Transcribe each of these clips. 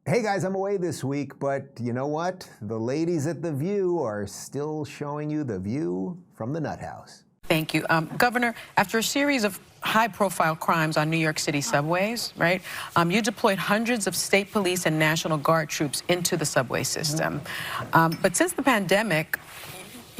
Hey guys, I'm away this week, but you know what? The ladies at The View are still showing you the view from the nut house. Thank you. Governor, after a series of high-profile crimes on New York City subways, right, you deployed hundreds of state police and National Guard troops into the subway system. But since the pandemic,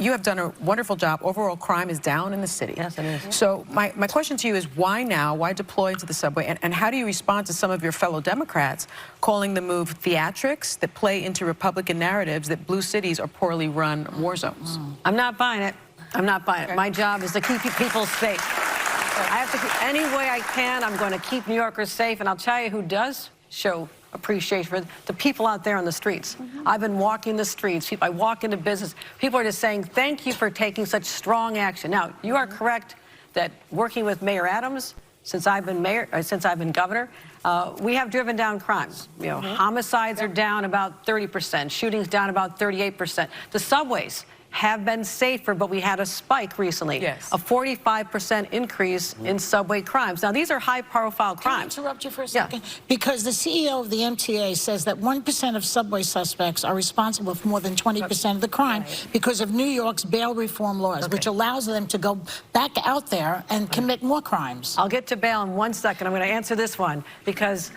you have done a wonderful job. Overall crime is down in the city. Yes, it is. So my question to you is, why now? Why deploy into the subway? And how do you respond to some of your fellow Democrats calling the move theatrics that play into Republican narratives that blue cities are poorly run war zones? I'm not buying it. I'm not buying it. My job is to keep people safe. I have to keep, any way I can, I'm going to keep New Yorkers safe. And I'll tell you who does show appreciation for the people out there on the streets. I've been walking the streets. I walk into business. People are just saying, thank you for taking such strong action. Now, you are correct that working with Mayor Adams, since I've been governor, we have driven down crimes. You know, homicides are down about 30%, shootings down about 38%. The subways have been safer, but we had a spike recently. Yes. A 45% increase in subway crimes. Now, these are high-profile crimes. Can I interrupt you for a second? Yeah. Because the CEO of the MTA says that 1% of subway suspects are responsible for more than 20% of the crime because of New York's bail reform laws, which allows them to go back out there and commit more crimes. I'll get to bail in 1 second. I'm going to answer this one because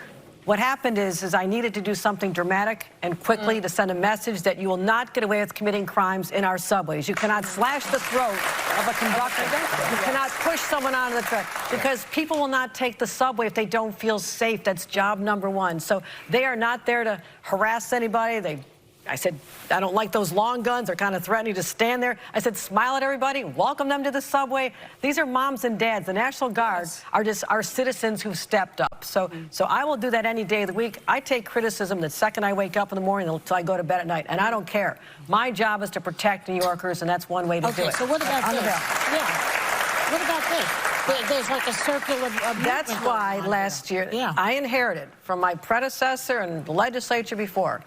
what happened is I needed to do something dramatic and quickly to send a message that you will not get away with committing crimes in our subways. You cannot slash the throat of a conductor. You cannot push someone onto the track because people will not take the subway if they don't feel safe. That's job number one. So they are not there to harass anybody. I said, I don't like those long guns. They're kind of threatening to stand there. I said, smile at everybody, welcome them to the subway. These are moms and dads. The National Guard are just our citizens who've stepped up. So I will do that any day of the week. I take criticism the second I wake up in the morning until I go to bed at night, and I don't care. My job is to protect New Yorkers, and that's one way to do it. Okay, so what about this? Yeah. What about this? There's like a circle of That's why last year I inherited from my predecessor and the legislature before.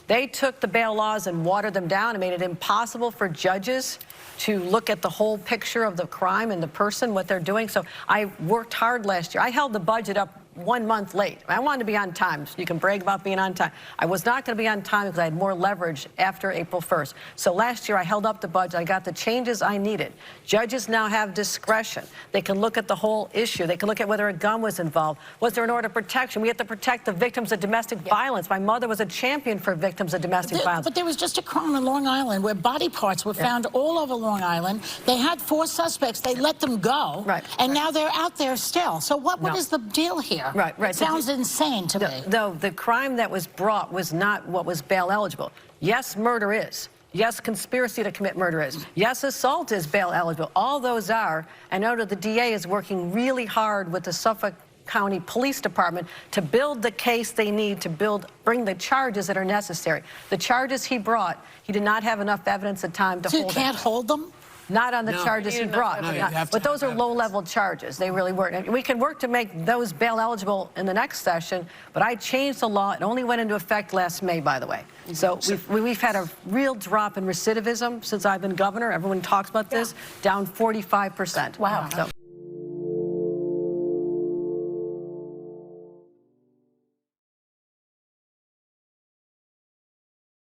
They took the bail laws and watered them down and made it impossible for judges to look at the whole picture of the crime and the person, what they're doing. So I worked hard last year. I held the budget up 1 month late. I wanted to be on time. So you can brag about being on time. I was not going to be on time because I had more leverage after April 1st. So last year I held up the budget. I got the changes I needed. Judges now have discretion. They can look at the whole issue. They can look at whether a gun was involved. Was there an order of protection? We have to protect the victims of domestic violence. My mother was a champion for victims of domestic violence. But there was just a crime on Long Island where body parts were found all over Long Island. They had 4 suspects. They let them go. And now they're out there still. So what is the deal here? Right. It sounds insane to me. No, the crime that was brought was not what was bail eligible. Yes, murder is. Yes, conspiracy to commit murder is. Yes, assault is bail eligible. All those are. And I know that the DA is working really hard with the Suffolk County Police Department to build the case they need to bring the charges that are necessary. The charges he brought, he did not have enough evidence at time to hold them. So you can't hold them? Not on the charges he brought. But those are low-level charges. They really weren't. And we can work to make those bail eligible in the next session, but I changed the law. It only went into effect last May, by the way. So we've had a real drop in recidivism since I've been governor. Everyone talks about this, down 45%. Wow. So